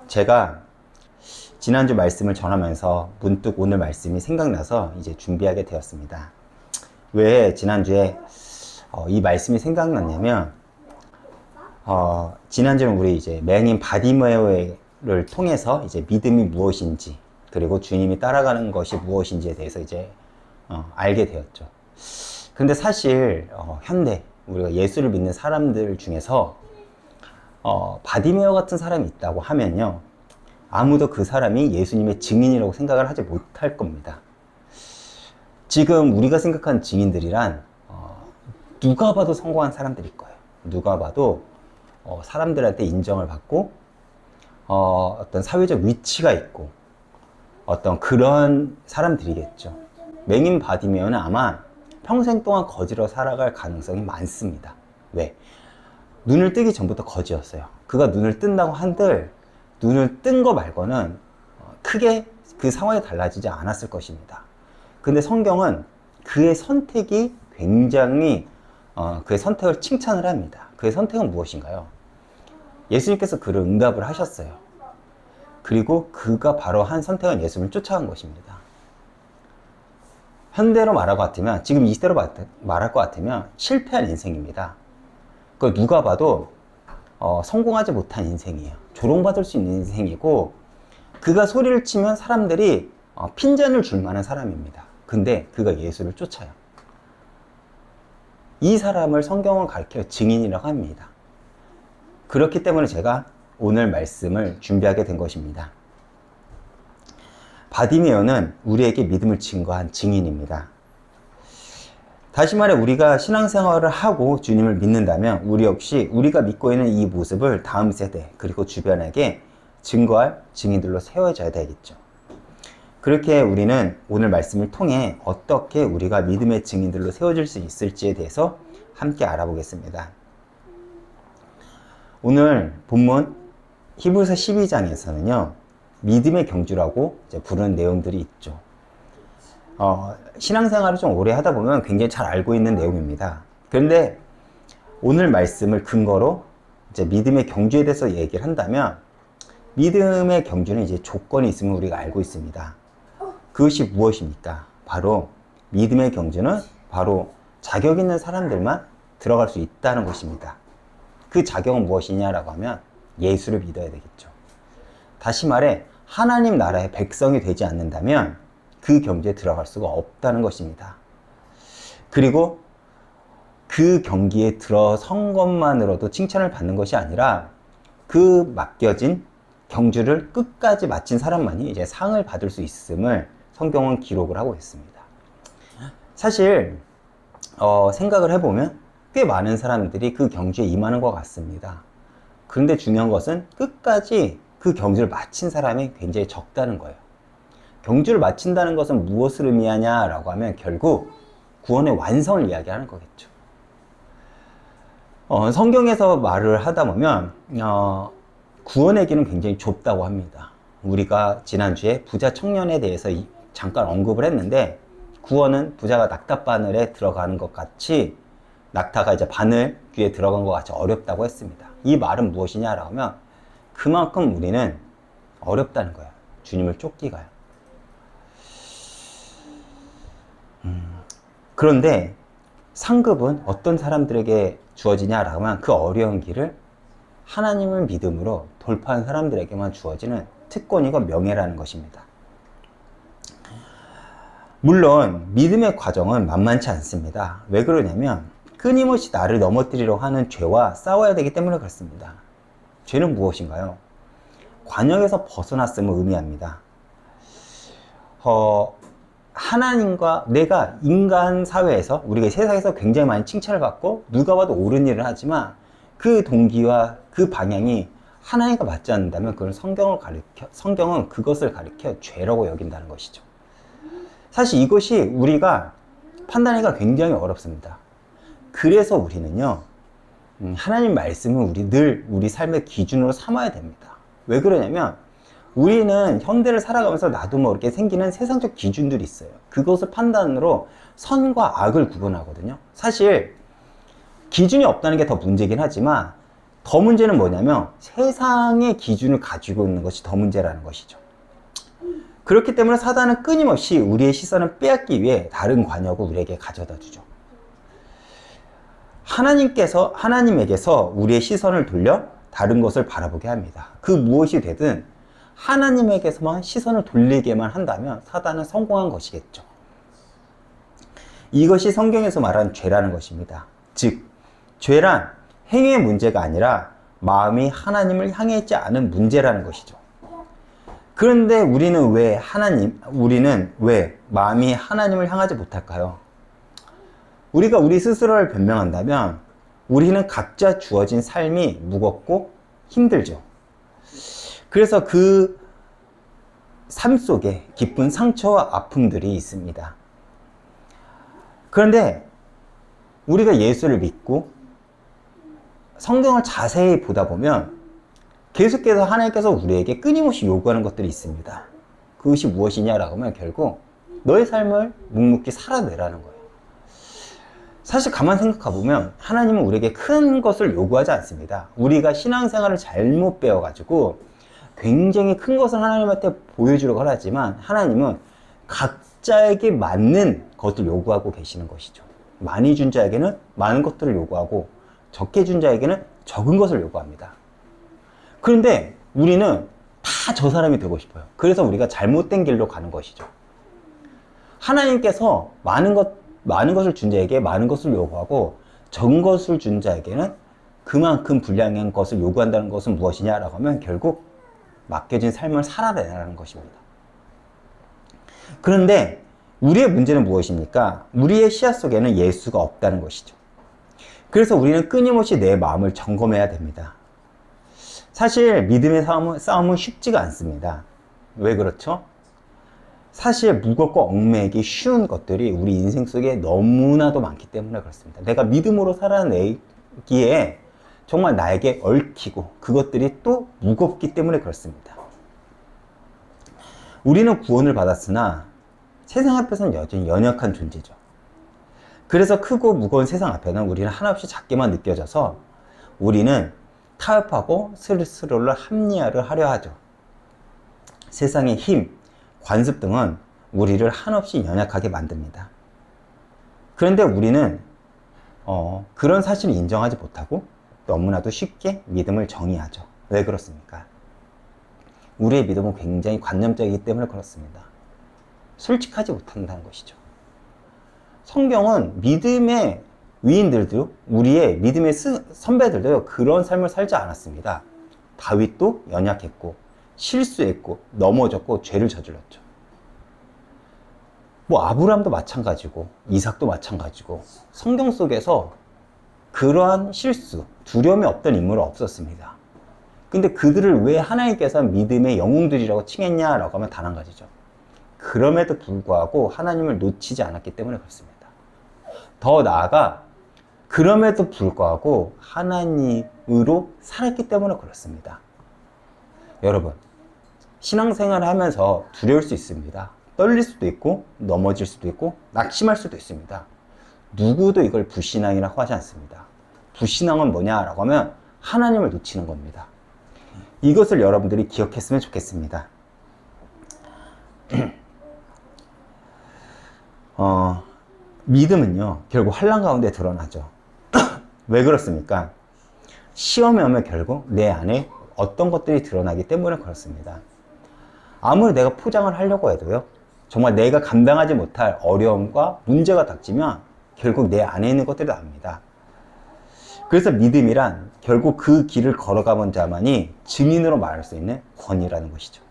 제가 지난주 말씀을 전하면서 문득 오늘 말씀이 생각나서 이제 준비하게 되었습니다. 왜 지난주에 이 말씀이 생각났냐면, 지난주는 우리 이제 맹인 바디메오를 통해서 이제 믿음이 무엇인지, 그리고 주님이 따라가는 것이 무엇인지에 대해서 이제 알게 되었죠. 근데 사실 현대 우리가 예수를 믿는 사람들 중에서 바디메오 같은 사람이 있다고 하면요, 아무도 그 사람이 예수님의 증인이라고 생각을 하지 못할 겁니다. 지금 우리가 생각하는 증인들이란 누가 봐도 성공한 사람들일 거예요. 누가 봐도 사람들한테 인정을 받고 어떤 사회적 위치가 있고 어떤 그런 사람들이겠죠. 맹인 바디메오는 아마 평생 동안 거지로 살아갈 가능성이 많습니다. 왜? 눈을 뜨기 전부터 거지였어요. 그가 눈을 뜬다고 한들 눈을 뜬 거 말고는 크게 그 상황이 달라지지 않았을 것입니다. 근데 성경은 그의 선택이 굉장히 그의 선택을 칭찬을 합니다. 그의 선택은 무엇인가요? 예수님께서 그를 응답을 하셨어요. 그리고 그가 바로 한 선택은 예수님을 쫓아간 것입니다. 현대로 말할 것 같으면, 지금 이 시대로 말할 것 같으면 실패한 인생입니다. 그걸 누가 봐도 성공하지 못한 인생이에요. 조롱받을 수 있는 인생이고, 그가 소리를 치면 사람들이 핀잔을 줄 만한 사람입니다. 근데 그가 예수를 쫓아요. 이 사람을 성경은 가리켜 증인이라고 합니다. 그렇기 때문에 제가 오늘 말씀을 준비하게 된 것입니다. 바디메오는 우리에게 믿음을 증거한 증인입니다. 다시 말해, 우리가 신앙생활을 하고 주님을 믿는다면 우리 역시 우리가 믿고 있는 이 모습을 다음 세대 그리고 주변에게 증거할 증인들로 세워져야 되겠죠. 그렇게 우리는 오늘 말씀을 통해 어떻게 우리가 믿음의 증인들로 세워질 수 있을지에 대해서 함께 알아보겠습니다. 오늘 본문 히브리서 12장에서는요, 믿음의 경주라고 이제 부르는 내용들이 있죠. 신앙생활을 좀 오래 하다 보면 굉장히 잘 알고 있는 내용입니다. 그런데 오늘 말씀을 근거로 이제 믿음의 경주에 대해서 얘기를 한다면, 믿음의 경주는 이제 조건이 있으면 우리가 알고 있습니다. 그것이 무엇입니까? 바로 믿음의 경주는 바로 자격 있는 사람들만 들어갈 수 있다는 것입니다. 그 자격은 무엇이냐라고 하면 예수를 믿어야 되겠죠. 다시 말해, 하나님 나라의 백성이 되지 않는다면 그 경주에 들어갈 수가 없다는 것입니다. 그리고 그 경기에 들어선 것만으로도 칭찬을 받는 것이 아니라 그 맡겨진 경주를 끝까지 마친 사람만이 이제 상을 받을 수 있음을 성경은 기록을 하고 있습니다. 사실 생각을 해보면 꽤 많은 사람들이 그 경주에 임하는 것 같습니다. 그런데 중요한 것은 끝까지 그 경주를 마친 사람이 굉장히 적다는 거예요. 경주를 마친다는 것은 무엇을 의미하냐라고 하면 결국 구원의 완성을 이야기하는 거겠죠. 성경에서 말을 하다 보면 구원의 길은 굉장히 좁다고 합니다. 우리가 지난주에 부자 청년에 대해서 잠깐 언급을 했는데, 구원은 부자가 낙타바늘에 들어가는 것 같이, 낙타가 이제 바늘 귀에 들어간 것 같이 어렵다고 했습니다. 이 말은 무엇이냐라고 하면 그만큼 우리는 어렵다는 거예요. 주님을 쫓기가요. 그런데 상급은 어떤 사람들에게 주어지냐라고 하면 그 어려운 길을 하나님을 믿음으로 돌파한 사람들에게만 주어지는 특권이고 명예라는 것입니다. 물론 믿음의 과정은 만만치 않습니다. 왜 그러냐면 끊임없이 나를 넘어뜨리려고 하는 죄와 싸워야 되기 때문에 그렇습니다. 죄는 무엇인가요? 관역에서 벗어났음을 의미합니다. 하나님과 내가 인간 사회에서, 우리가 세상에서 굉장히 많이 칭찬을 받고 누가 봐도 옳은 일을 하지만 그 동기와 그 방향이 하나님과 맞지 않는다면 그건 성경은 그것을 가리켜 죄라고 여긴다는 것이죠. 사실 이것이 우리가 판단하기가 굉장히 어렵습니다. 그래서 우리는요, 하나님 말씀을 늘 우리 삶의 기준으로 삼아야 됩니다. 왜 그러냐면 우리는 현대를 살아가면서 나도 모르게 생기는 세상적 기준들이 있어요. 그것을 판단으로 선과 악을 구분하거든요. 사실 기준이 없다는 게 더 문제긴 하지만 더 문제는 뭐냐면 세상의 기준을 가지고 있는 것이 더 문제라는 것이죠. 그렇기 때문에 사단은 끊임없이 우리의 시선을 빼앗기 위해 다른 관역을 우리에게 가져다 주죠. 하나님에게서 우리의 시선을 돌려 다른 것을 바라보게 합니다. 그 무엇이 되든 하나님에게서만 시선을 돌리게만 한다면 사단은 성공한 것이겠죠. 이것이 성경에서 말하는 죄라는 것입니다. 즉, 죄란 행위의 문제가 아니라 마음이 하나님을 향해 있지 않은 문제라는 것이죠. 그런데 우리는 왜 마음이 하나님을 향하지 못할까요? 우리가 우리 스스로를 변명한다면 우리는 각자 주어진 삶이 무겁고 힘들죠. 그래서 그 삶 속에 깊은 상처와 아픔들이 있습니다. 그런데 우리가 예수를 믿고 성경을 자세히 보다 보면 계속해서 하나님께서 우리에게 끊임없이 요구하는 것들이 있습니다. 그것이 무엇이냐라고 하면 결국 너의 삶을 묵묵히 살아내라는 거예요. 사실 가만 생각해보면 하나님은 우리에게 큰 것을 요구하지 않습니다. 우리가 신앙생활을 잘못 배워가지고 굉장히 큰 것을 하나님한테 보여주려고 하지만 하나님은 각자에게 맞는 것을 요구하고 계시는 것이죠. 많이 준 자에게는 많은 것들을 요구하고 적게 준 자에게는 적은 것을 요구합니다. 그런데 우리는 다 저 사람이 되고 싶어요. 그래서 우리가 잘못된 길로 가는 것이죠. 하나님께서 많은 것을 준 자에게 많은 것을 요구하고 적은 것을 준 자에게는 그만큼 분량의 것을 요구한다는 것은 무엇이냐라고 하면 결국 맡겨진 삶을 살아내라는 것입니다. 그런데 우리의 문제는 무엇입니까? 우리의 시야 속에는 예수가 없다는 것이죠. 그래서 우리는 끊임없이 내 마음을 점검해야 됩니다. 사실 믿음의 싸움은 쉽지가 않습니다. 왜 그렇죠? 사실 무겁고 얽매이기 쉬운 것들이 우리 인생 속에 너무나도 많기 때문에 그렇습니다. 내가 믿음으로 살아내기에 정말 나에게 얽히고 그것들이 또 무겁기 때문에 그렇습니다. 우리는 구원을 받았으나 세상 앞에서는 여전히 연약한 존재죠. 그래서 크고 무거운 세상 앞에는 우리는 한없이 작게만 느껴져서 우리는 타협하고 스스로를 합리화를 하려 하죠. 세상의 힘, 관습 등은 우리를 한없이 연약하게 만듭니다. 그런데 우리는 그런 사실을 인정하지 못하고 너무나도 쉽게 믿음을 정의하죠. 왜 그렇습니까? 우리의 믿음은 굉장히 관념적이기 때문에 그렇습니다. 솔직하지 못한다는 것이죠. 성경은 믿음의 위인들도 우리의 믿음의 선배들도 그런 삶을 살지 않았습니다. 다윗도 연약했고 실수했고 넘어졌고 죄를 저질렀죠. 아브라함도 마찬가지고 이삭도 마찬가지고 성경 속에서 그러한 실수, 두려움이 없던 인물은 없었습니다. 근데 그들을 왜 하나님께서 믿음의 영웅들이라고 칭했냐라고 하면 단 한 가지죠. 그럼에도 불구하고 하나님을 놓치지 않았기 때문에 그렇습니다. 더 나아가 그럼에도 불구하고 하나님으로 살았기 때문에 그렇습니다. 여러분, 신앙생활을 하면서 두려울 수 있습니다. 떨릴 수도 있고 넘어질 수도 있고 낙심할 수도 있습니다. 누구도 이걸 불신앙이라고 하지 않습니다. 불신앙은 뭐냐라고 하면 하나님을 놓치는 겁니다. 이것을 여러분들이 기억했으면 좋겠습니다. 믿음은요 결국 환난 가운데 드러나죠. 왜 그렇습니까? 시험이 오면 결국 내 안에 어떤 것들이 드러나기 때문에 그렇습니다. 아무리 내가 포장을 하려고 해도요 정말 내가 감당하지 못할 어려움과 문제가 닥치면 결국 내 안에 있는 것들이 나옵니다. 그래서 믿음이란 결국 그 길을 걸어가본 자만이 증인으로 말할 수 있는 권위라는 것이죠.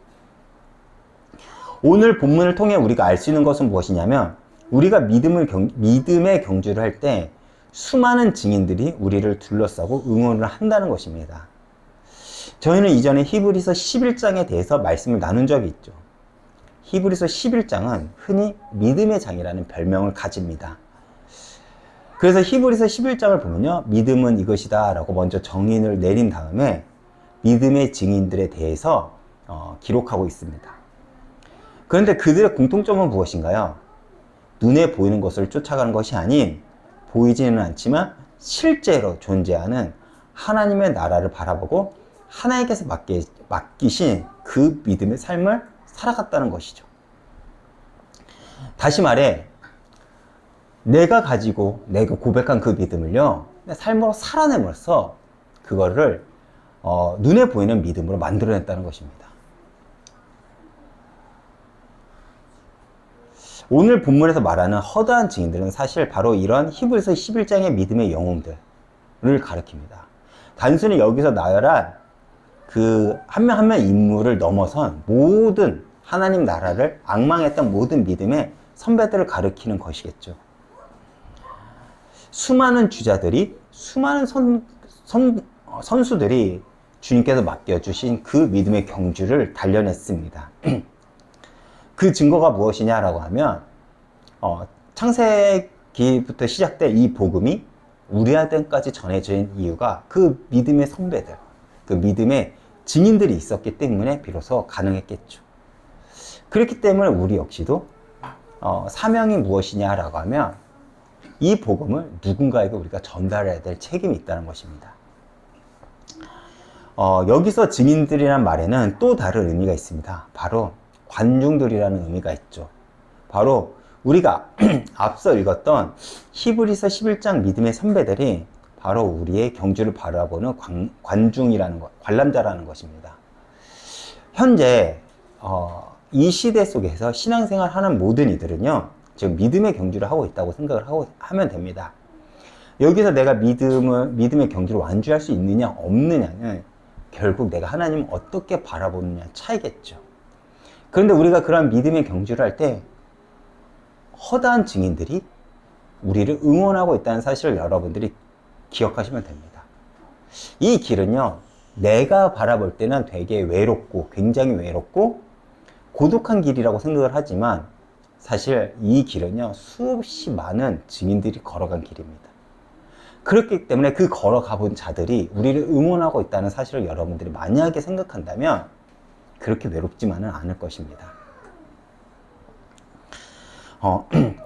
오늘 본문을 통해 우리가 알 수 있는 것은 무엇이냐면 우리가 믿음의 경주를 할 때 수많은 증인들이 우리를 둘러싸고 응원을 한다는 것입니다. 저희는 이전에 히브리서 11장에 대해서 말씀을 나눈 적이 있죠. 히브리서 11장은 흔히 믿음의 장이라는 별명을 가집니다. 그래서 히브리서 11장을 보면요 믿음은 이것이다 라고 먼저 정의를 내린 다음에 믿음의 증인들에 대해서 기록하고 있습니다. 그런데 그들의 공통점은 무엇인가요? 눈에 보이는 것을 쫓아가는 것이 아닌 보이지는 않지만 실제로 존재하는 하나님의 나라를 바라보고 하나님께서 맡기신 그 믿음의 삶을 살아갔다는 것이죠. 다시 말해, 내가 고백한 그 믿음을요, 내 삶으로 살아내면서 그거를 눈에 보이는 믿음으로 만들어냈다는 것입니다. 오늘 본문에서 말하는 허다한 증인들은 사실 바로 이런 히브리서 11장의 믿음의 영웅들을 가리킵니다. 단순히 여기서 나열한 그 한 명 한 명 인물을 넘어선 모든 하나님 나라를 앙망했던 모든 믿음의 선배들을 가리키는 것이겠죠. 수많은 주자들이, 수많은 선수들이 주님께서 맡겨주신 그 믿음의 경주를 단련했습니다. 그 증거가 무엇이냐라고 하면 창세기부터 시작된 이 복음이 우리한테까지 전해진 이유가 그 믿음의 선배들, 그 믿음의 증인들이 있었기 때문에 비로소 가능했겠죠. 그렇기 때문에 우리 역시도 사명이 무엇이냐라고 하면 이 복음을 누군가에게 우리가 전달해야 될 책임이 있다는 것입니다. 여기서 증인들이란 말에는 또 다른 의미가 있습니다. 바로 관중들이라는 의미가 있죠. 바로 우리가 앞서 읽었던 히브리서 11장 믿음의 선배들이 바로 우리의 경주를 바라보는 관중이라는 것, 관람자라는 것입니다. 현재 이 시대 속에서 신앙생활 하는 모든 이들은요, 지금 믿음의 경주를 하고 있다고 생각을 하면 됩니다. 여기서 내가 믿음의 경주를 완주할 수 있느냐 없느냐는 결국 내가 하나님을 어떻게 바라보느냐 차이겠죠. 그런데 우리가 그런 믿음의 경주를 할 때 허다한 증인들이 우리를 응원하고 있다는 사실을 여러분들이 기억하시면 됩니다. 이 길은요, 내가 바라볼 때는 되게 외롭고 굉장히 외롭고 고독한 길이라고 생각을 하지만 사실 이 길은요, 수없이 많은 증인들이 걸어간 길입니다. 그렇기 때문에 그 걸어가 본 자들이 우리를 응원하고 있다는 사실을 여러분들이 만약에 생각한다면 그렇게 외롭지만은 않을 것입니다.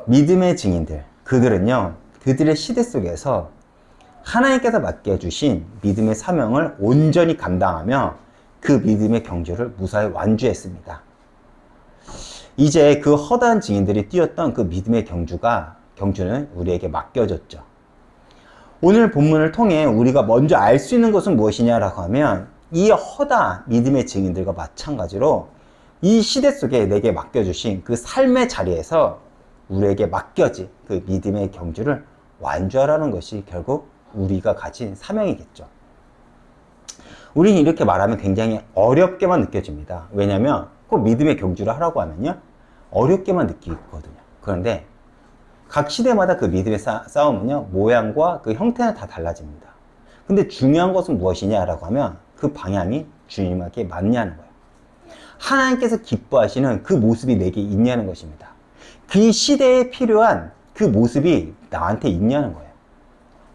믿음의 증인들, 그들은요, 그들의 시대 속에서 하나님께서 맡겨주신 믿음의 사명을 온전히 감당하며 그 믿음의 경주를 무사히 완주했습니다. 이제 그 허다한 증인들이 뛰었던 그 믿음의 경주는 우리에게 맡겨졌죠. 오늘 본문을 통해 우리가 먼저 알 수 있는 것은 무엇이냐라고 하면 이 허다한 믿음의 증인들과 마찬가지로 이 시대 속에 내게 맡겨주신 그 삶의 자리에서 우리에게 맡겨진 그 믿음의 경주를 완주하라는 것이 결국 우리가 가진 사명이겠죠. 우리는 이렇게 말하면 굉장히 어렵게만 느껴집니다. 왜냐하면 꼭 믿음의 경주를 하라고 하면요, 어렵게만 느끼거든요. 그런데 각 시대마다 그 믿음의 싸움은요, 모양과 그 형태는 다 달라집니다. 근데 중요한 것은 무엇이냐라고 하면 그 방향이 주님에게 맞냐는 거예요. 하나님께서 기뻐하시는 그 모습이 내게 있냐는 것입니다. 그 시대에 필요한 그 모습이 나한테 있냐는 거예요.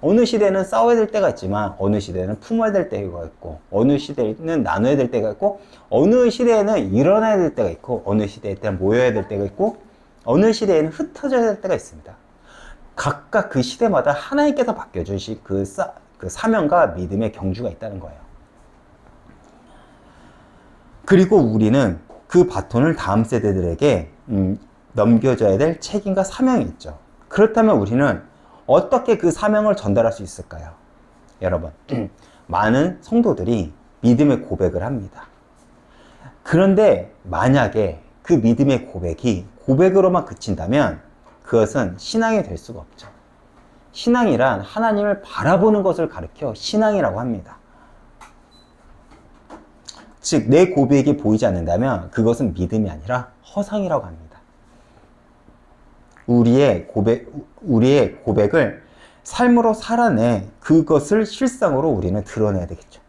어느 시대는 싸워야 될 때가 있지만 어느 시대는 품어야 될 때가 있고 어느 시대는 나눠야 될 때가 있고 어느 시대에는 일어나야 될 때가 있고 어느 시대에는 모여야 될 때가 있고 어느 시대에는 흩어져야 될 때가 있습니다. 각각 그 시대마다 하나님께서 맡겨주신 그 사명과 믿음의 경주가 있다는 거예요. 그리고 우리는 그 바톤을 다음 세대들에게 넘겨줘야 될 책임과 사명이 있죠. 그렇다면 우리는 어떻게 그 사명을 전달할 수 있을까요? 여러분, 많은 성도들이 믿음의 고백을 합니다. 그런데 만약에 그 믿음의 고백이 고백으로만 그친다면 그것은 신앙이 될 수가 없죠. 신앙이란 하나님을 바라보는 것을 가리켜 신앙이라고 합니다. 즉, 내 고백이 보이지 않는다면 그것은 믿음이 아니라 허상이라고 합니다. 우리의 고백을 삶으로 살아내 그것을 실상으로 우리는 드러내야 되겠죠.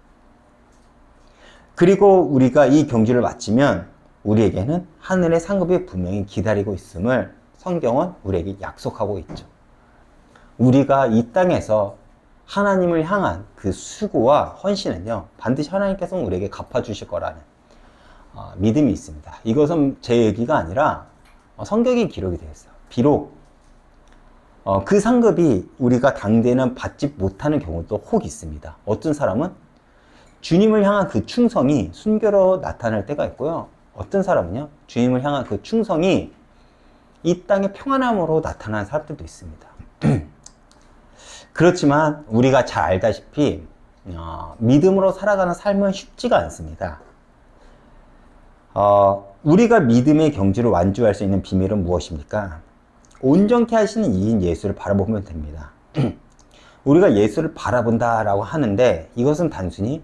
그리고 우리가 이 경주를 마치면 우리에게는 하늘의 상급이 분명히 기다리고 있음을 성경은 우리에게 약속하고 있죠. 우리가 이 땅에서 하나님을 향한 그 수고와 헌신은요, 반드시 하나님께서 우리에게 갚아주실 거라는 믿음이 있습니다. 이것은 제 얘기가 아니라 성경에 기록이 되어 있어요. 비록 그 상급이 우리가 당대는 받지 못하는 경우도 혹 있습니다. 어떤 사람은 주님을 향한 그 충성이 순교로 나타날 때가 있고요. 어떤 사람은요, 주님을 향한 그 충성이 이 땅의 평안함으로 나타나는 사람들도 있습니다. 그렇지만 우리가 잘 알다시피 믿음으로 살아가는 삶은 쉽지가 않습니다. 우리가 믿음의 경주를 완주할 수 있는 비밀은 무엇입니까? 온전케 하시는 이인 예수를 바라보면 됩니다. 우리가 예수를 바라본다라고 하는데 이것은 단순히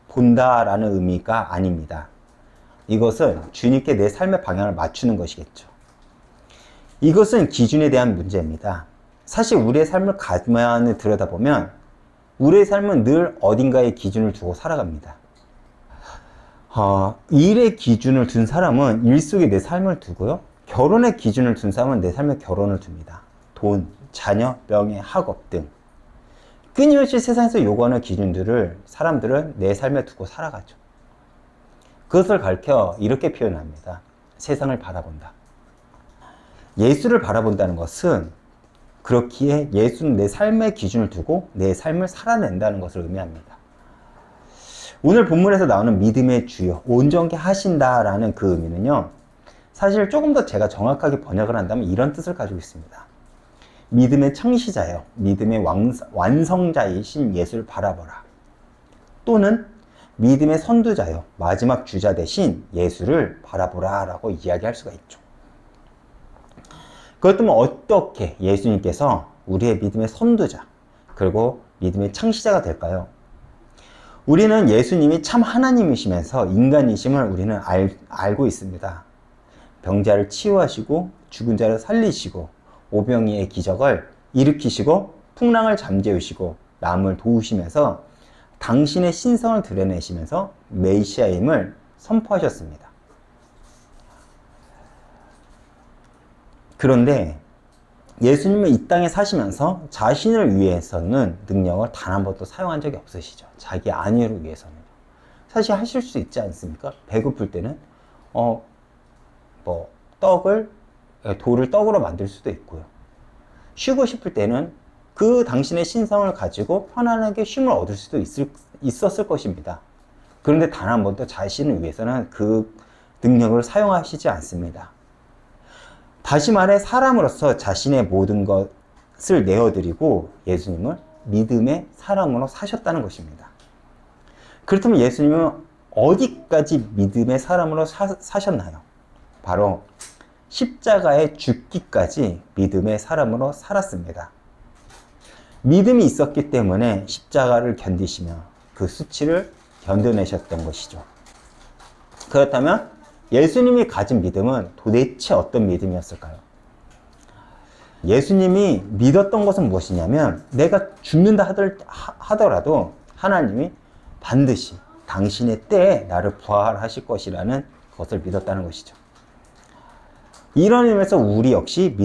본다라는 의미가 아닙니다. 이것은 주님께 내 삶의 방향을 맞추는 것이겠죠. 이것은 기준에 대한 문제입니다. 사실 우리의 삶을 가만히 들여다보면 우리의 삶은 늘 어딘가에 기준을 두고 살아갑니다. 일의 기준을 둔 사람은 일 속에 내 삶을 두고요. 결혼의 기준을 둔 사람은 내 삶에 결혼을 둡니다. 돈, 자녀, 명예, 학업 등 끊임없이 세상에서 요구하는 기준들을 사람들은 내 삶에 두고 살아가죠. 그것을 가르쳐 이렇게 표현합니다. 세상을 바라본다. 예수를 바라본다는 것은 그렇기에 예수는 내 삶의 기준을 두고 내 삶을 살아낸다는 것을 의미합니다. 오늘 본문에서 나오는 믿음의 주요, 온전케 하신다라는 그 의미는요, 사실 조금 더 제가 정확하게 번역을 한다면 이런 뜻을 가지고 있습니다. 믿음의 창시자요, 믿음의 완성자이신 예수를 바라보라. 또는 믿음의 선두자요, 마지막 주자 되신 예수를 바라보라 라고 이야기할 수가 있죠. 그렇다면 어떻게 예수님께서 우리의 믿음의 선두자, 그리고 믿음의 창시자가 될까요? 우리는 예수님이 참 하나님이시면서 인간이심을 우리는 알고 있습니다. 병자를 치유하시고 죽은 자를 살리시고 오병이의 기적을 일으키시고 풍랑을 잠재우시고 남을 도우시면서 당신의 신성을 드러내시면서 메시아임을 선포하셨습니다. 그런데 예수님은 이 땅에 사시면서 자신을 위해서는 능력을 단 한 번도 사용한 적이 없으시죠. 자기 안위를 위해서는. 사실 하실 수 있지 않습니까? 배고플 때는 돌을 떡으로 만들 수도 있고요. 쉬고 싶을 때는 그 당신의 신성을 가지고 편안하게 쉼을 얻을 수도 있었을 것입니다. 그런데 단 한 번도 자신을 위해서는 그 능력을 사용하시지 않습니다. 다시 말해 사람으로서 자신의 모든 것을 내어드리고 예수님을 믿음의 사람으로 사셨다는 것입니다. 그렇다면 예수님은 어디까지 믿음의 사람으로 사셨나요? 바로 십자가에 죽기까지 믿음의 사람으로 살았습니다. 믿음이 있었기 때문에 십자가를 견디시며 그 수치를 견뎌내셨던 것이죠. 그렇다면 예수님이 가진 믿음은 도대체 어떤 믿음이었을까요? 예수님이 믿었던 것은 무엇이냐면 내가 죽는다 하더라도 하나님이 반드시 당신의 때에 나를 부활하실 것이라는 것을 믿었다는 것이죠. 이런 의미에서 우리 역시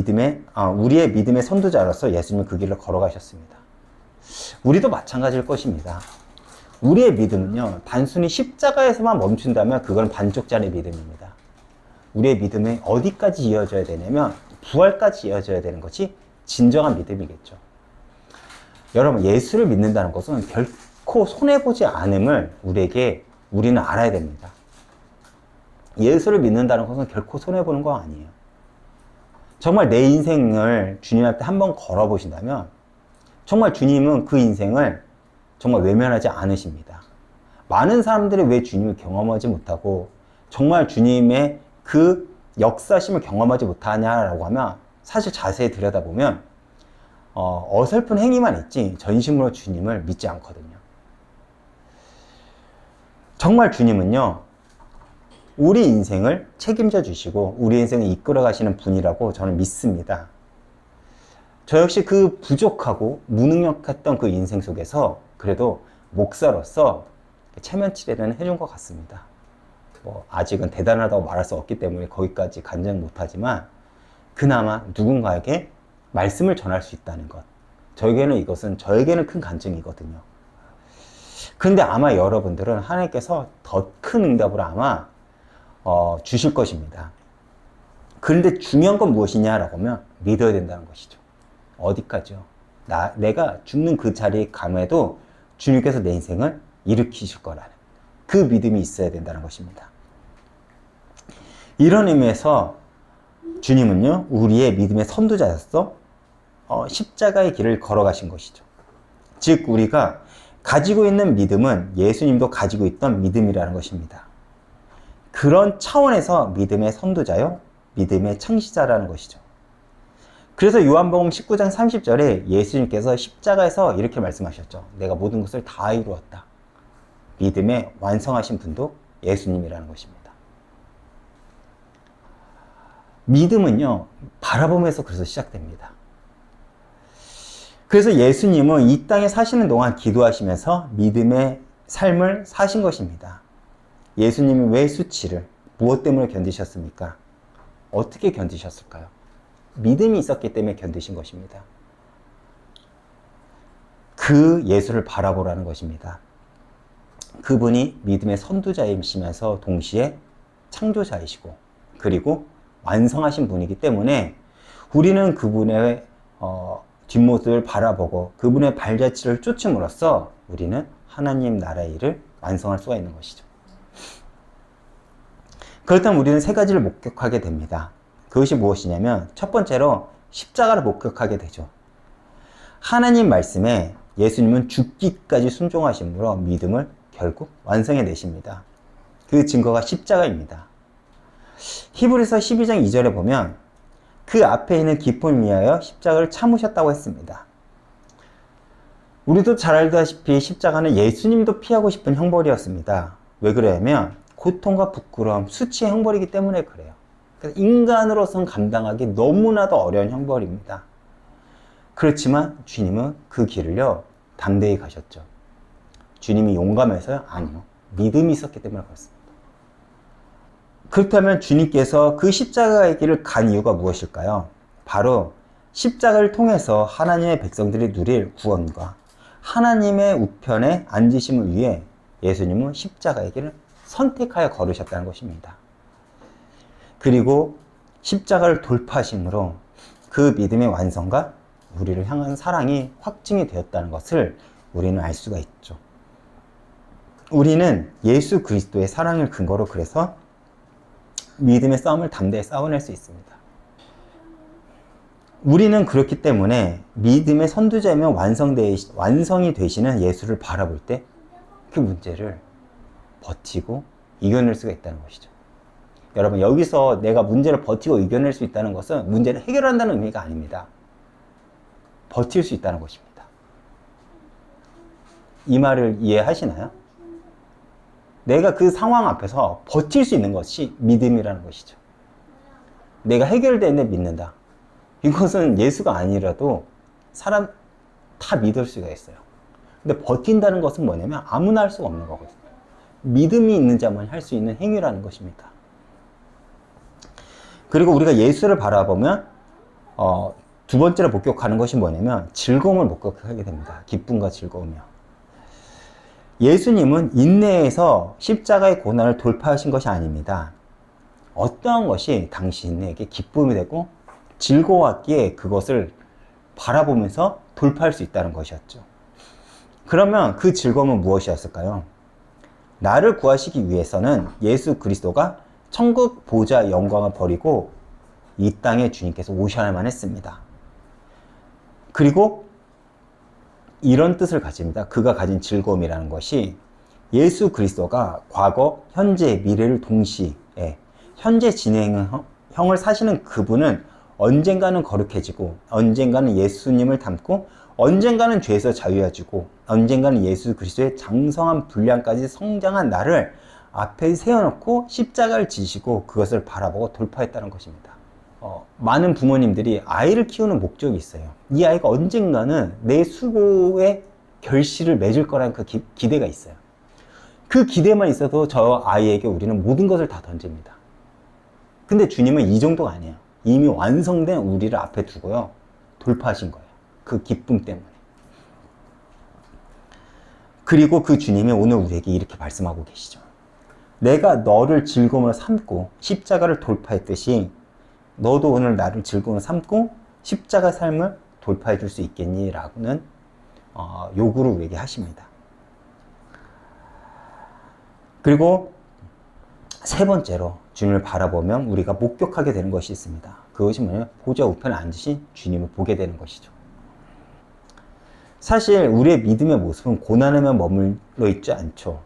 우리의 믿음의 선두자로서 예수님은 그 길을 걸어가셨습니다. 우리도 마찬가지일 것입니다. 우리의 믿음은요, 단순히 십자가에서만 멈춘다면 그건 반쪽짜리 믿음입니다. 우리의 믿음이 어디까지 이어져야 되냐면 부활까지 이어져야 되는 것이 진정한 믿음이겠죠. 여러분, 예수를 믿는다는 것은 결코 손해보지 않음을 우리는 알아야 됩니다. 예수를 믿는다는 것은 결코 손해보는 거 아니에요. 정말 내 인생을 주님 앞에 한번 걸어보신다면 정말 주님은 그 인생을 정말 외면하지 않으십니다. 많은 사람들이 왜 주님을 경험하지 못하고 정말 주님의 그 역사심을 경험하지 못하냐라고 하면 사실 자세히 들여다보면 어설픈 행위만 있지 전심으로 주님을 믿지 않거든요. 정말 주님은요, 우리 인생을 책임져 주시고 우리 인생을 이끌어 가시는 분이라고 저는 믿습니다. 저 역시 그 부족하고 무능력했던 그 인생 속에서 그래도 목사로서 체면 치레는 해준 것 같습니다. 아직은 대단하다고 말할 수 없기 때문에 거기까지 간증 못하지만 그나마 누군가에게 말씀을 전할 수 있다는 것, 저에게는 큰 간증이거든요. 그런데 아마 여러분들은 하나님께서 더 큰 응답을 아마 주실 것입니다. 그런데 중요한 건 무엇이냐라고 하면 믿어야 된다는 것이죠. 어디까지요? 내가 죽는 그 자리에 감에도 주님께서 내 인생을 일으키실 거라는 그 믿음이 있어야 된다는 것입니다. 이런 의미에서 주님은요, 우리의 믿음의 선두자였어 십자가의 길을 걸어가신 것이죠. 즉 우리가 가지고 있는 믿음은 예수님도 가지고 있던 믿음이라는 것입니다. 그런 차원에서 믿음의 선두자요, 믿음의 창시자라는 것이죠. 그래서 요한복음 19장 30절에 예수님께서 십자가에서 이렇게 말씀하셨죠. 내가 모든 것을 다 이루었다. 믿음의 완성하신 분도 예수님이라는 것입니다. 믿음은요, 바라보면서 그래서 시작됩니다. 그래서 예수님은 이 땅에 사시는 동안 기도하시면서 믿음의 삶을 사신 것입니다. 예수님이 왜 수치를, 무엇 때문에 견디셨습니까? 어떻게 견디셨을까요? 믿음이 있었기 때문에 견디신 것입니다. 그 예수를 바라보라는 것입니다. 그분이 믿음의 선두자이시면서 동시에 창조자이시고 그리고 완성하신 분이기 때문에 우리는 그분의 뒷모습을 바라보고 그분의 발자취를 쫓음으로써 우리는 하나님 나라의 일을 완성할 수가 있는 것이죠. 그렇다면 우리는 세 가지를 목격하게 됩니다. 그것이 무엇이냐면 첫 번째로 십자가를 목격하게 되죠. 하나님 말씀에 예수님은 죽기까지 순종하심으로 믿음을 결국 완성해 내십니다. 그 증거가 십자가입니다. 히브리서 12장 2절에 보면 그 앞에 있는 기쁨을 위하여 십자가를 참으셨다고 했습니다. 우리도 잘 알다시피 십자가는 예수님도 피하고 싶은 형벌이었습니다. 왜 그러냐면 고통과 부끄러움, 수치의 형벌이기 때문에 그래요. 인간으로선 감당하기 너무나도 어려운 형벌입니다. 그렇지만 주님은 그 길을요, 담대히 가셨죠. 주님이 용감해서요? 아니요. 믿음이 있었기 때문에 그렇습니다. 그렇다면 주님께서 그 십자가의 길을 간 이유가 무엇일까요? 바로 십자가를 통해서 하나님의 백성들이 누릴 구원과 하나님의 우편에 앉으심을 위해 예수님은 십자가의 길을 선택하여 걸으셨다는 것입니다. 그리고 십자가를 돌파하심으로 그 믿음의 완성과 우리를 향한 사랑이 확증이 되었다는 것을 우리는 알 수가 있죠. 우리는 예수 그리스도의 사랑을 근거로 그래서 믿음의 싸움을 담대히 싸워낼 수 있습니다. 우리는 그렇기 때문에 믿음의 선두자이며 완성이 되시는 예수를 바라볼 때 그 문제를 버티고 이겨낼 수가 있다는 것이죠. 여러분, 여기서 내가 문제를 버티고 이겨낼 수 있다는 것은 문제를 해결한다는 의미가 아닙니다. 버틸 수 있다는 것입니다. 이 말을 이해하시나요? 내가 그 상황 앞에서 버틸 수 있는 것이 믿음이라는 것이죠. 내가 해결되는데 믿는다. 이것은 예수가 아니라도 사람 다 믿을 수가 있어요. 근데 버틴다는 것은 뭐냐면 아무나 할 수가 없는 거거든요. 믿음이 있는 자만 할 수 있는 행위라는 것입니다. 그리고 우리가 예수를 바라보면 두 번째로 목격하는 것이 뭐냐면 즐거움을 목격하게 됩니다. 기쁨과 즐거움이요. 예수님은 인내에서 십자가의 고난을 돌파하신 것이 아닙니다. 어떠한 것이 당신에게 기쁨이 되고 즐거웠기에 그것을 바라보면서 돌파할 수 있다는 것이었죠. 그러면 그 즐거움은 무엇이었을까요? 나를 구하시기 위해서는 예수 그리스도가 천국 보좌 영광을 버리고 이 땅에 주님께서 오셔야만 했습니다. 그리고 이런 뜻을 가집니다. 그가 가진 즐거움이라는 것이 예수 그리스도가 과거, 현재, 미래를 동시에 현재 진행형을 사시는 그분은 언젠가는 거룩해지고 언젠가는 예수님을 닮고 언젠가는 죄에서 자유해지고 언젠가는 예수 그리스도의 장성한 분량까지 성장한 나를 앞에 세워놓고 십자가를 지시고 그것을 바라보고 돌파했다는 것입니다. 많은 부모님들이 아이를 키우는 목적이 있어요. 이 아이가 언젠가는 내 수고의 결실을 맺을 거라는 그 기대가 있어요. 그 기대만 있어도 저 아이에게 우리는 모든 것을 다 던집니다. 근데 주님은 이 정도가 아니에요. 이미 완성된 우리를 앞에 두고요, 돌파하신 거예요. 그 기쁨 때문에. 그리고 그 주님이 오늘 우리에게 이렇게 말씀하고 계시죠. 내가 너를 즐거움으로 삼고 십자가를 돌파했듯이 너도 오늘 나를 즐거움으로 삼고 십자가 삶을 돌파해 줄 수 있겠니? 라는 요구를 우리에게 하십니다. 그리고 세 번째로 주님을 바라보면 우리가 목격하게 되는 것이 있습니다. 그것이 뭐냐면 보좌 우편에 앉으신 주님을 보게 되는 것이죠. 사실 우리의 믿음의 모습은 고난에만 머물러 있지 않죠.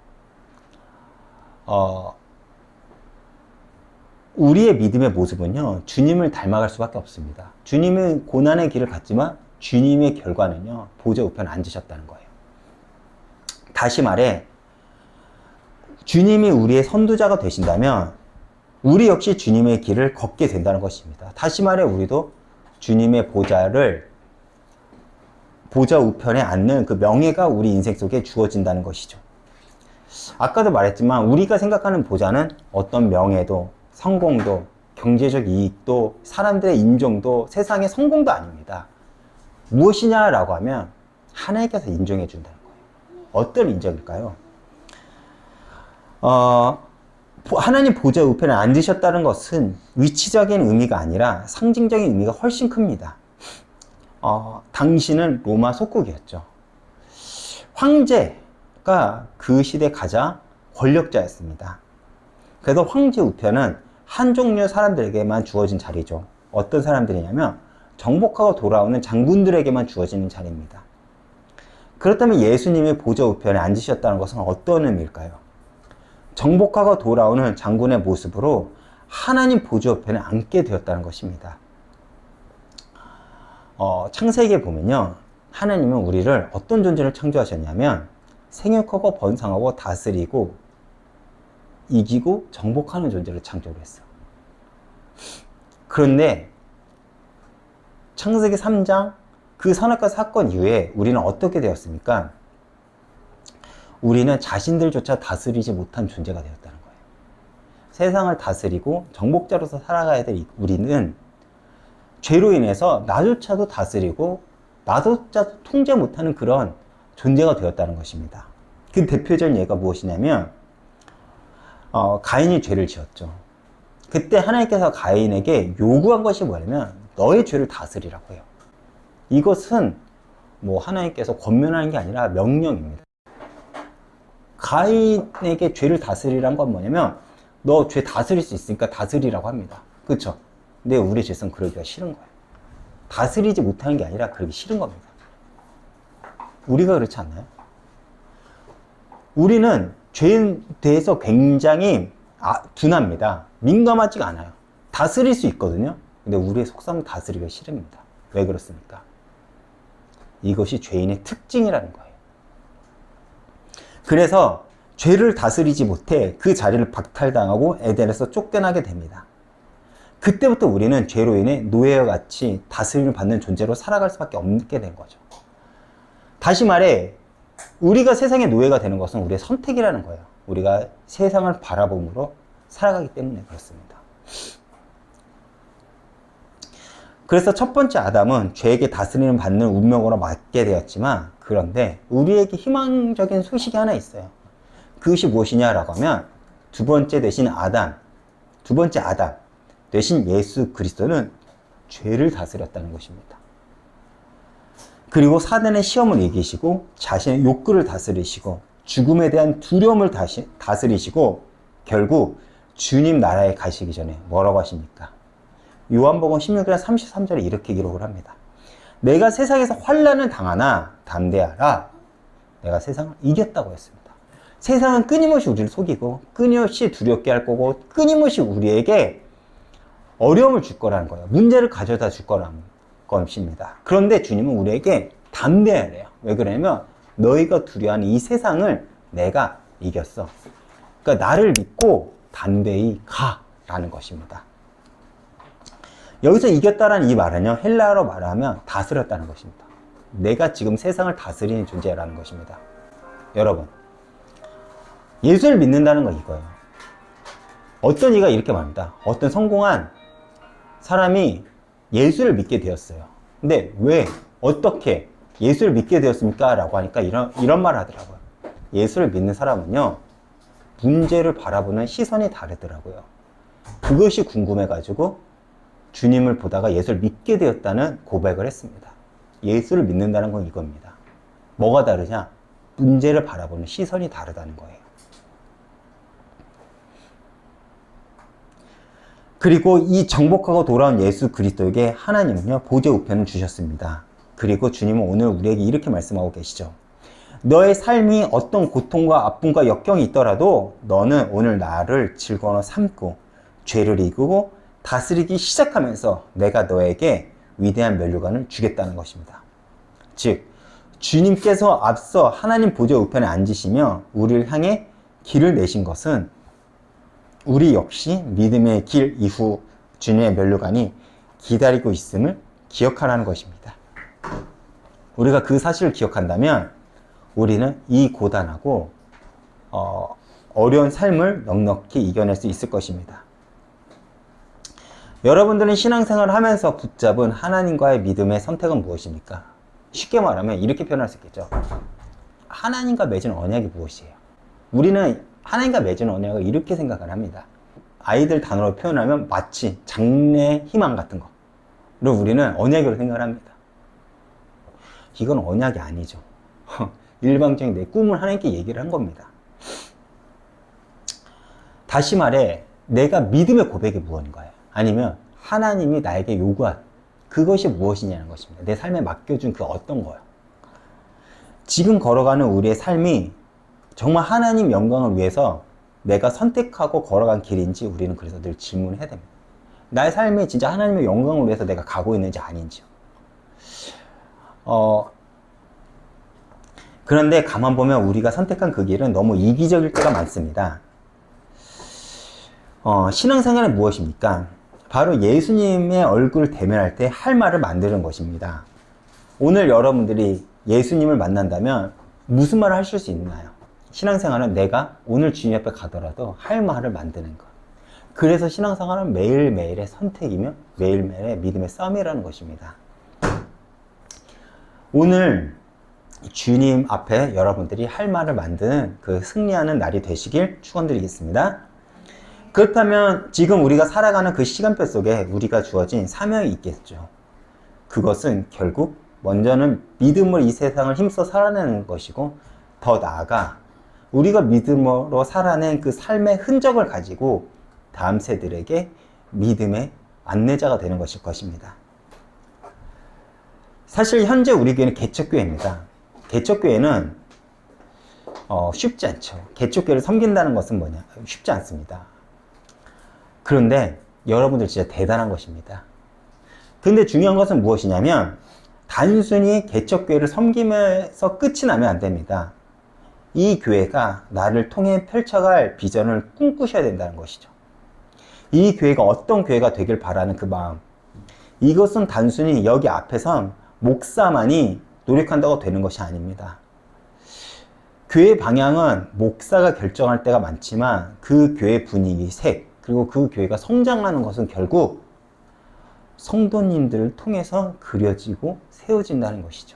우리의 믿음의 모습은요, 주님을 닮아갈 수밖에 없습니다. 주님은 고난의 길을 갔지만 주님의 결과는요, 보좌 우편에 앉으셨다는 거예요. 다시 말해, 주님이 우리의 선두자가 되신다면 우리 역시 주님의 길을 걷게 된다는 것입니다. 다시 말해, 우리도 주님의 보좌 우편에 앉는 그 명예가 우리 인생 속에 주어진다는 것이죠. 아까도 말했지만 우리가 생각하는 보좌는 어떤 명예도, 성공도, 경제적 이익도, 사람들의 인정도, 세상의 성공도 아닙니다. 무엇이냐라고 하면 하나님께서 인정해 준다는 거예요. 어떤 인정일까요? 하나님 보좌 우편에 앉으셨다는 것은 위치적인 의미가 아니라 상징적인 의미가 훨씬 큽니다. 당신은 로마 속국이었죠. 황제가 그 시대 가장 권력자였습니다. 그래서 황제 우편은 한 종류 사람들에게만 주어진 자리죠. 어떤 사람들이냐면 정복하고 돌아오는 장군들에게만 주어지는 자리입니다. 그렇다면 예수님의 보좌 우편에 앉으셨다는 것은 어떤 의미일까요? 정복하고 돌아오는 장군의 모습으로 하나님 보좌 우편에 앉게 되었다는 것입니다. 창세기에 보면요, 하나님은 우리를 어떤 존재를 창조하셨냐면 생육하고 번성하고 다스리고 이기고 정복하는 존재를 창조를 했어요. 그런데 창세기 3장 그 선악과 사건 이후에 우리는 어떻게 되었습니까? 우리는 자신들조차 다스리지 못한 존재가 되었다는 거예요. 세상을 다스리고 정복자로서 살아가야 될 우리는 죄로 인해서 나조차도 다스리고 나조차도 통제 못하는 그런 존재가 되었다는 것입니다. 그 대표적인 예가 무엇이냐면 가인이 죄를 지었죠. 그때 하나님께서 가인에게 요구한 것이 뭐냐면 너의 죄를 다스리라고 해요. 이것은 뭐 하나님께서 권면하는 게 아니라 명령입니다. 가인에게 죄를 다스리란 건 뭐냐면 너 죄 다스릴 수 있으니까 다스리라고 합니다. 그렇죠? 근데 우리 죄성은 그러기가 싫은 거예요. 다스리지 못하는 게 아니라 그러기 싫은 겁니다. 우리가 그렇지 않나요? 우리는 죄에 대해서 굉장히 둔합니다. 민감하지가 않아요. 다스릴 수 있거든요. 근데 우리의 속성은 다스리기가 싫습니다. 왜 그렇습니까? 이것이 죄인의 특징이라는 거예요. 그래서 죄를 다스리지 못해 그 자리를 박탈당하고 에덴에서 쫓겨나게 됩니다. 그때부터 우리는 죄로 인해 노예와 같이 다스림을 받는 존재로 살아갈 수밖에 없게 된 거죠. 다시 말해 우리가 세상의 노예가 되는 것은 우리의 선택이라는 거예요. 우리가 세상을 바라봄으로 살아가기 때문에 그렇습니다. 그래서 첫 번째 아담은 죄에게 다스림을 받는 운명으로 맞게 되었지만, 그런데 우리에게 희망적인 소식이 하나 있어요. 그것이 무엇이냐라고 하면 두 번째 아담 대신 예수 그리스도는 죄를 다스렸다는 것입니다. 그리고 사단의 시험을 이기시고 자신의 욕구를 다스리시고 죽음에 대한 두려움을 다스리시고 결국 주님 나라에 가시기 전에 뭐라고 하십니까? 요한복음 16장 33절에 이렇게 기록을 합니다. 내가 세상에서 환난을 당하나 담대하라. 내가 세상을 이겼다고 했습니다. 세상은 끊임없이 우리를 속이고 끊임없이 두렵게 할 거고 끊임없이 우리에게 어려움을 줄 거라는 거예요. 문제를 가져다 줄 거라는 것입니다. 그런데 주님은 우리에게 담대하래요. 왜 그러냐면 너희가 두려워하는 이 세상을 내가 이겼어. 그러니까 나를 믿고 담대히 가라는 것입니다. 여기서 이겼다라는 이 말은요, 헬라어로 말하면 다스렸다는 것입니다. 내가 지금 세상을 다스리는 존재라는 것입니다. 여러분, 예수를 믿는다는 건 이거예요. 어떤 이가 이렇게 말합니다. 어떤 성공한 사람이 예수를 믿게 되었어요. 근데 왜, 어떻게 예수를 믿게 되었습니까? 라고 하니까 이런 말을 하더라고요. 예수를 믿는 사람은요, 문제를 바라보는 시선이 다르더라고요. 그것이 궁금해가지고 주님을 보다가 예수를 믿게 되었다는 고백을 했습니다. 예수를 믿는다는 건 이겁니다. 뭐가 다르냐? 문제를 바라보는 시선이 다르다는 거예요. 그리고 이 정복하고 돌아온 예수 그리스도에게 하나님은요, 보좌 우편을 주셨습니다. 그리고 주님은 오늘 우리에게 이렇게 말씀하고 계시죠. 너의 삶이 어떤 고통과 아픔과 역경이 있더라도 너는 오늘 나를 즐거워 삼고 죄를 이기고 다스리기 시작하면서 내가 너에게 위대한 면류관을 주겠다는 것입니다. 즉, 주님께서 앞서 하나님 보좌 우편에 앉으시며 우리를 향해 길을 내신 것은 우리 역시 믿음의 길 이후 주님의 면류관이 기다리고 있음을 기억하라는 것입니다. 우리가 그 사실을 기억한다면 우리는 이 고단하고 어려운 삶을 넉넉히 이겨낼 수 있을 것입니다. 여러분들은 신앙생활을 하면서 붙잡은 하나님과의 믿음의 선택은 무엇입니까? 쉽게 말하면 이렇게 표현할 수 있겠죠. 하나님과 맺은 언약이 무엇이에요? 우리는 하나님과 맺은 언약을 이렇게 생각을 합니다. 아이들 단어로 표현하면 마치 장래 희망 같은 거를 우리는 언약으로 생각을 합니다. 이건 언약이 아니죠. 일방적인 내 꿈을 하나님께 얘기를 한 겁니다. 다시 말해, 내가 믿음의 고백이 무엇인가요? 아니면 하나님이 나에게 요구한 그것이 무엇이냐는 것입니다. 내 삶에 맡겨준 그 어떤 거요. 지금 걸어가는 우리의 삶이 정말 하나님 영광을 위해서 내가 선택하고 걸어간 길인지 우리는 그래서 늘 질문을 해야 됩니다. 나의 삶이 진짜 하나님의 영광을 위해서 내가 가고 있는지 아닌지요. 그런데 가만 보면 우리가 선택한 그 길은 너무 이기적일 때가 많습니다. 신앙생활은 무엇입니까? 바로 예수님의 얼굴을 대면할 때 할 말을 만드는 것입니다. 오늘 여러분들이 예수님을 만난다면 무슨 말을 하실 수 있나요? 신앙생활은 내가 오늘 주님 앞에 가더라도 할 말을 만드는 것. 그래서 신앙생활은 매일매일의 선택이며 매일매일의 믿음의 싸움이라는 것입니다. 오늘 주님 앞에 여러분들이 할 말을 만드는 그 승리하는 날이 되시길 축원드리겠습니다. 그렇다면 지금 우리가 살아가는 그 시간표 속에 우리가 주어진 사명이 있겠죠. 그것은 결국 먼저는 믿음으로 이 세상을 힘써 살아내는 것이고, 더 나아가 우리가 믿음으로 살아낸 그 삶의 흔적을 가지고 다음 세대들에게 믿음의 안내자가 되는 것일 것입니다. 사실 현재 우리 교회는 개척교회입니다. 개척교회는 쉽지 않죠. 개척교회를 섬긴다는 것은 뭐냐? 쉽지 않습니다. 그런데 여러분들 진짜 대단한 것입니다. 근데 중요한 것은 무엇이냐면 단순히 개척교회를 섬기면서 끝이 나면 안 됩니다. 이 교회가 나를 통해 펼쳐갈 비전을 꿈꾸셔야 된다는 것이죠. 이 교회가 어떤 교회가 되길 바라는 그 마음, 이것은 단순히 여기 앞에선 목사만이 노력한다고 되는 것이 아닙니다. 교회 방향은 목사가 결정할 때가 많지만 그 교회 분위기, 색, 그리고 그 교회가 성장하는 것은 결국 성도님들을 통해서 그려지고 세워진다는 것이죠.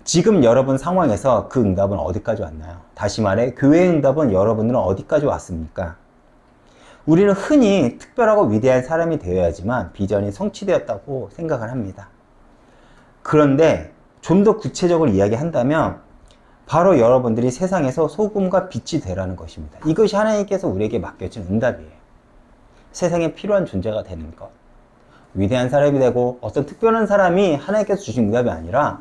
지금 여러분 상황에서 그 응답은 어디까지 왔나요? 다시 말해, 교회의 응답은 여러분들은 어디까지 왔습니까? 우리는 흔히 특별하고 위대한 사람이 되어야지만 비전이 성취되었다고 생각을 합니다. 그런데 좀 더 구체적으로 이야기한다면 바로 여러분들이 세상에서 소금과 빛이 되라는 것입니다. 이것이 하나님께서 우리에게 맡겨진 응답이에요. 세상에 필요한 존재가 되는 것. 위대한 사람이 되고 어떤 특별한 사람이 하나님께서 주신 응답이 아니라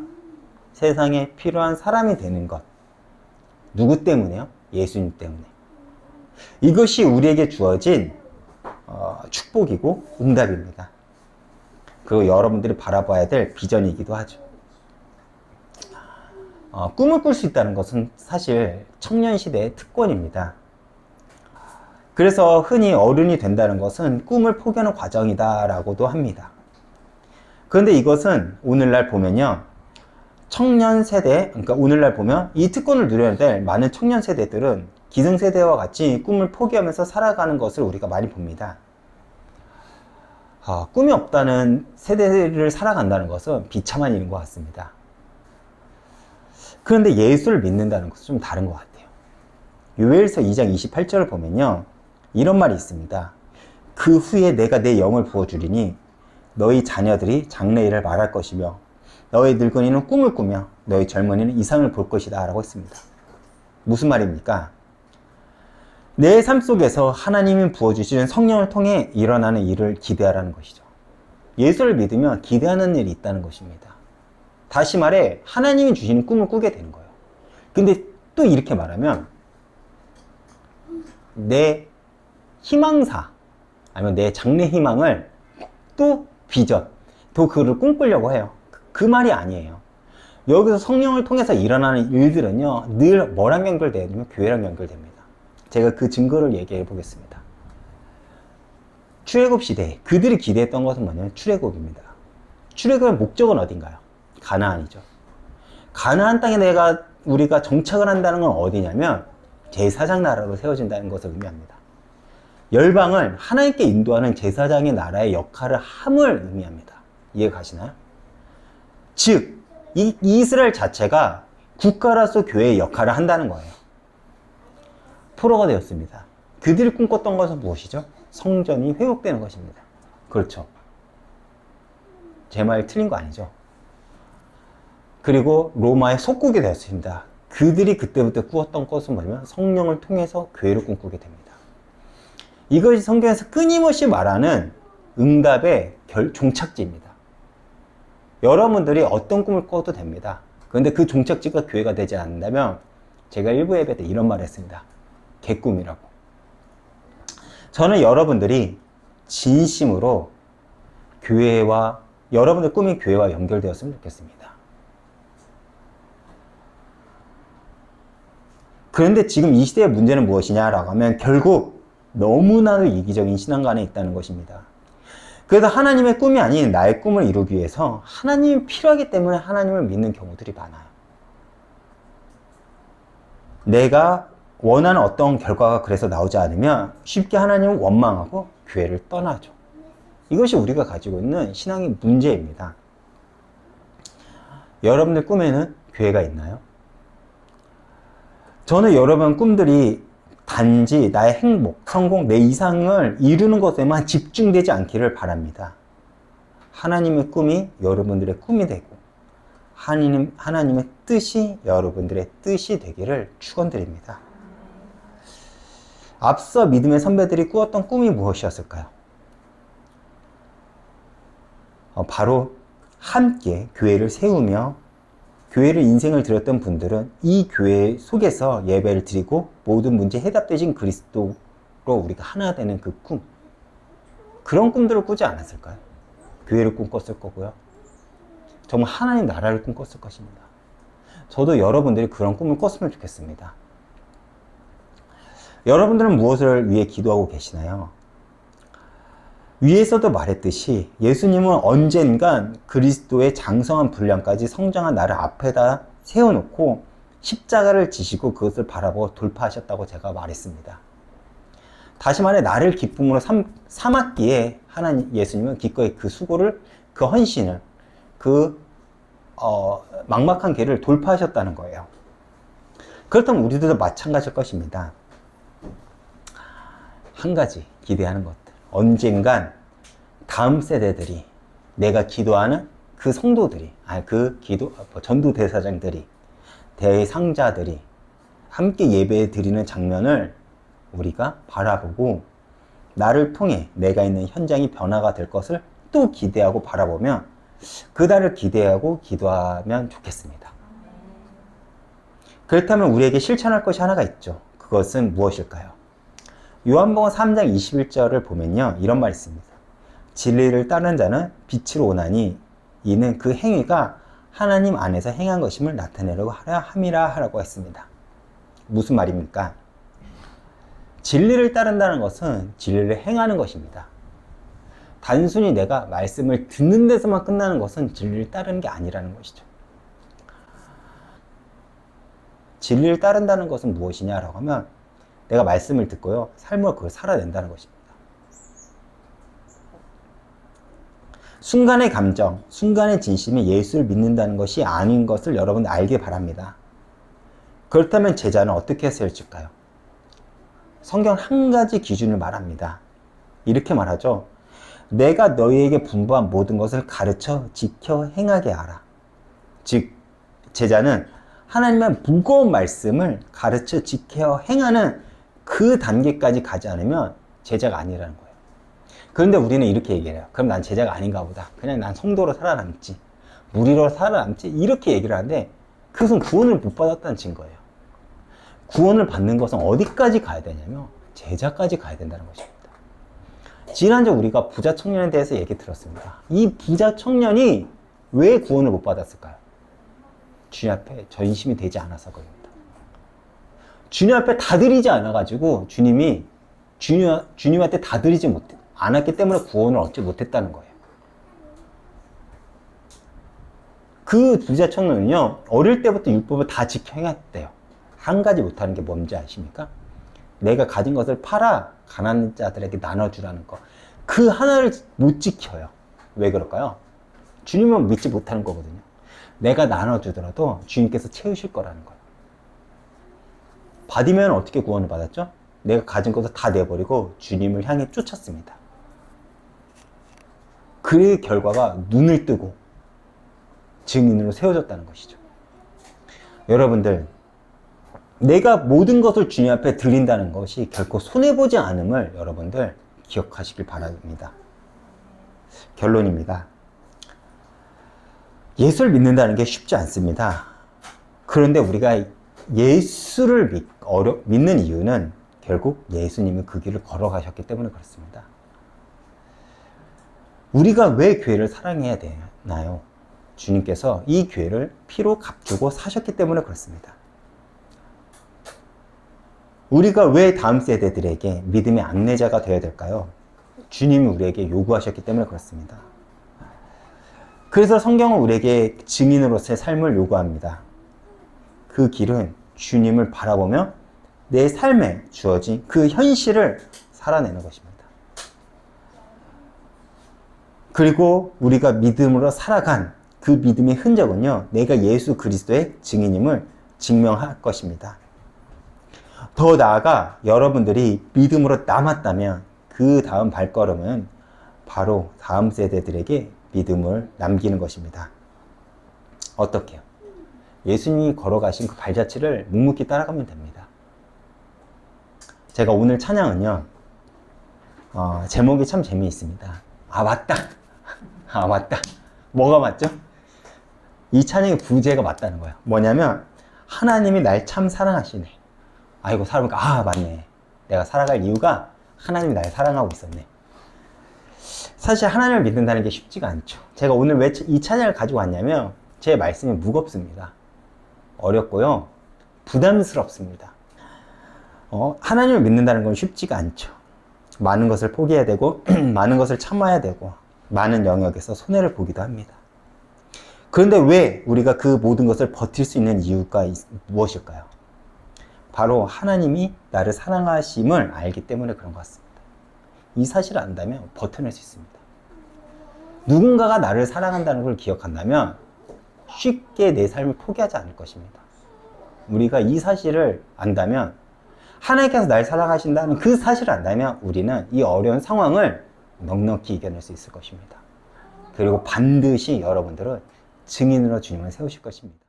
세상에 필요한 사람이 되는 것. 누구 때문에요? 예수님 때문에. 이것이 우리에게 주어진 축복이고 응답입니다. 그리고 여러분들이 바라봐야 될 비전이기도 하죠. 꿈을 꿀 수 있다는 것은 사실 청년시대의 특권입니다. 그래서 흔히 어른이 된다는 것은 꿈을 포기하는 과정이다 라고도 합니다. 그런데 이것은 오늘날 보면요, 청년 세대, 그러니까 오늘날 보면 이 특권을 누려야 될 많은 청년 세대들은 기성세대와 같이 꿈을 포기하면서 살아가는 것을 우리가 많이 봅니다. 꿈이 없다는 세대를 살아간다는 것은 비참한 일인 것 같습니다. 그런데 예수를 믿는다는 것은 좀 다른 것 같아요. 요엘서 2장 28절을 보면요, 이런 말이 있습니다. 그 후에 내가 내 영을 부어주리니 너희 자녀들이 장래일을 말할 것이며 너희 늙은이는 꿈을 꾸며 너희 젊은이는 이상을 볼 것이다 라고 했습니다. 무슨 말입니까? 내 삶 속에서 하나님이 부어주시는 성령을 통해 일어나는 일을 기대하라는 것이죠. 예수를 믿으면 기대하는 일이 있다는 것입니다. 다시 말해 하나님이 주시는 꿈을 꾸게 되는 거예요. 근데 또 이렇게 말하면 내 희망사 아니면 내 장래 희망을 또 비전 또 그를 꿈꾸려고 해요. 그 말이 아니에요. 여기서 성령을 통해서 일어나는 일들은요 늘 뭐랑 연결되냐면 교회랑 연결됩니다. 제가 그 증거를 얘기해 보겠습니다. 출애굽 시대 그들이 기대했던 것은 뭐냐면 출애굽입니다. 출애굽의 목적은 어딘가요? 가나안이죠. 가나안 땅에 우리가 정착을 한다는 건 어디냐면 제사장 나라로 세워진다는 것을 의미합니다. 열방을 하나님께 인도하는 제사장의 나라의 역할을 함을 의미합니다. 이해 가시나요? 즉 이 이스라엘 자체가 국가로서 교회의 역할을 한다는 거예요. 포로가 되었습니다. 그들이 꿈꿨던 것은 무엇이죠? 성전이 회복되는 것입니다. 그렇죠. 제 말 틀린 거 아니죠? 그리고 로마의 속국이 되었습니다. 그들이 그때부터 꾸었던 것은 뭐냐면 성령을 통해서 교회를 꿈꾸게 됩니다. 이것이 성경에서 끊임없이 말하는 응답의 종착지입니다. 여러분들이 어떤 꿈을 꿔도 됩니다. 그런데 그 종착지가 교회가 되지 않는다면 제가 일부 예배 때 이런 말을 했습니다. 개꿈이라고. 저는 여러분들이 진심으로 여러분들 꿈이 교회와 연결되었으면 좋겠습니다. 그런데 지금 이 시대의 문제는 무엇이냐라고 하면 결국 너무나도 이기적인 신앙관 안에 있다는 것입니다. 그래서 하나님의 꿈이 아닌 나의 꿈을 이루기 위해서 하나님이 필요하기 때문에 하나님을 믿는 경우들이 많아요. 내가 원하는 어떤 결과가 그래서 나오지 않으면 쉽게 하나님을 원망하고 교회를 떠나죠. 이것이 우리가 가지고 있는 신앙의 문제입니다. 여러분들 꿈에는 교회가 있나요? 저는 여러분 꿈들이 단지 나의 행복, 성공, 내 이상을 이루는 것에만 집중되지 않기를 바랍니다. 하나님의 꿈이 여러분들의 꿈이 되고 하나님의 뜻이 여러분들의 뜻이 되기를 축원드립니다. 앞서 믿음의 선배들이 꾸었던 꿈이 무엇이었을까요? 바로 함께 교회를 세우며 교회를 인생을 드렸던 분들은 이 교회 속에서 예배를 드리고 모든 문제에 해답되신 그리스도로 우리가 하나 되는 그 꿈, 그런 꿈들을 꾸지 않았을까요? 교회를 꿈꿨을 거고요. 정말 하나님 나라를 꿈꿨을 것입니다. 저도 여러분들이 그런 꿈을 꿨으면 좋겠습니다. 여러분들은 무엇을 위해 기도하고 계시나요? 위에서도 말했듯이 예수님은 언젠간 그리스도의 장성한 분량까지 성장한 나를 앞에다 세워놓고 십자가를 지시고 그것을 바라보고 돌파하셨다고 제가 말했습니다. 다시 말해 나를 기쁨으로 삼았기에 예수님은 기꺼이 그 수고를, 그 헌신을, 막막한 길을 돌파하셨다는 거예요. 그렇다면 우리들도 마찬가지일 것입니다. 한 가지 기대하는 것들. 언젠간 다음 세대들이 내가 기도하는 그 성도들이, 전도 대사장들이, 대상자들이 함께 예배 드리는 장면을 우리가 바라보고 나를 통해 내가 있는 현장이 변화가 될 것을 또 기대하고 바라보며 그날을 기대하고 기도하면 좋겠습니다. 그렇다면 우리에게 실천할 것이 하나가 있죠. 그것은 무엇일까요? 요한복음 3장 21절을 보면요, 이런 말이 있습니다. 진리를 따르는 자는 빛으로 오나니 이는 그 행위가 하나님 안에서 행한 것임을 나타내려고 하려 함이라 하라고 했습니다. 무슨 말입니까? 진리를 따른다는 것은 진리를 행하는 것입니다. 단순히 내가 말씀을 듣는 데서만 끝나는 것은 진리를 따르는 게 아니라는 것이죠. 진리를 따른다는 것은 무엇이냐라고 하면 내가 말씀을 듣고요, 삶으로 그걸 살아낸다는 것입니다. 순간의 감정, 순간의 진심이 예수를 믿는다는 것이 아닌 것을 여러분 알길 바랍니다. 그렇다면 제자는 어떻게 세워질까요? 성경 한 가지 기준을 말합니다. 이렇게 말하죠. 내가 너희에게 분부한 모든 것을 가르쳐 지켜 행하게 하라. 즉 제자는 하나님의 무거운 말씀을 가르쳐 지켜 행하는 그 단계까지 가지 않으면 제자가 아니라는 거예요. 그런데 우리는 이렇게 얘기해요. 그럼 난 제자가 아닌가 보다. 그냥 난 성도로 살아남지, 무리로 살아남지, 이렇게 얘기를 하는데 그것은 구원을 못 받았다는 증거예요. 구원을 받는 것은 어디까지 가야 되냐면 제자까지 가야 된다는 것입니다. 지난주 우리가 부자 청년에 대해서 얘기 들었습니다. 이 부자 청년이 왜 구원을 못 받았을까요? 주님 앞에 전심이 되지 않아서 그럽니다. 주님 앞에 다 드리지 않아가지고 주님이 주님한테 다 드리지 않았기 때문에 구원을 얻지 못했다는 거예요. 그 부자 청년은요, 어릴 때부터 율법을 다 지켜 행했대요. 한 가지 못하는 게 뭔지 아십니까? 내가 가진 것을 팔아 가난한 자들에게 나눠주라는 거. 그 하나를 못 지켜요. 왜 그럴까요? 주님은 믿지 못하는 거거든요. 내가 나눠주더라도 주님께서 채우실 거라는 거예요. 바디메오는 어떻게 구원을 받았죠? 내가 가진 것을 다 내버리고 주님을 향해 쫓았습니다. 그 결과가 눈을 뜨고 증인으로 세워졌다는 것이죠. 여러분들, 내가 모든 것을 주님 앞에 드린다는 것이 결코 손해보지 않음을 여러분들 기억하시길 바랍니다. 결론입니다. 예수를 믿는다는 게 쉽지 않습니다. 그런데 우리가 예수를 믿는 이유는 결국 예수님이 그 길을 걸어가셨기 때문에 그렇습니다. 우리가 왜 교회를 사랑해야 되나요? 주님께서 이 교회를 피로 값주고 사셨기 때문에 그렇습니다. 우리가 왜 다음 세대들에게 믿음의 안내자가 되어야 될까요? 주님이 우리에게 요구하셨기 때문에 그렇습니다. 그래서 성경은 우리에게 증인으로서의 삶을 요구합니다. 그 길은 주님을 바라보며 내 삶에 주어진 그 현실을 살아내는 것입니다. 그리고 우리가 믿음으로 살아간 그 믿음의 흔적은요, 내가 예수 그리스도의 증인임을 증명할 것입니다. 더 나아가 여러분들이 믿음으로 남았다면 그 다음 발걸음은 바로 다음 세대들에게 믿음을 남기는 것입니다. 어떻게요? 예수님이 걸어가신 그 발자취를 묵묵히 따라가면 됩니다. 제가 오늘 찬양은요, 제목이 참 재미있습니다. 맞다. 뭐가 맞죠? 이 찬양의 부제가 맞다는 거예요. 뭐냐면 하나님이 날 참 사랑하시네. 아이고 살아보니까 맞네. 내가 살아갈 이유가 하나님이 날 사랑하고 있었네. 사실 하나님을 믿는다는 게 쉽지가 않죠. 제가 오늘 왜 이 찬양을 가지고 왔냐면 제 말씀이 무겁습니다. 어렵고요. 부담스럽습니다. 하나님을 믿는다는 건 쉽지가 않죠. 많은 것을 포기해야 되고 많은 것을 참아야 되고 많은 영역에서 손해를 보기도 합니다. 그런데 왜 우리가 그 모든 것을 버틸 수 있는 이유가 무엇일까요? 바로 하나님이 나를 사랑하심을 알기 때문에 그런 것 같습니다. 이 사실을 안다면 버텨낼 수 있습니다. 누군가가 나를 사랑한다는 걸 기억한다면 쉽게 내 삶을 포기하지 않을 것입니다. 우리가 이 사실을 안다면, 하나님께서 날 사랑하신다는 그 사실을 안다면 우리는 이 어려운 상황을 넉넉히 이겨낼 수 있을 것입니다. 그리고 반드시 여러분들은 증인으로 주님을 세우실 것입니다.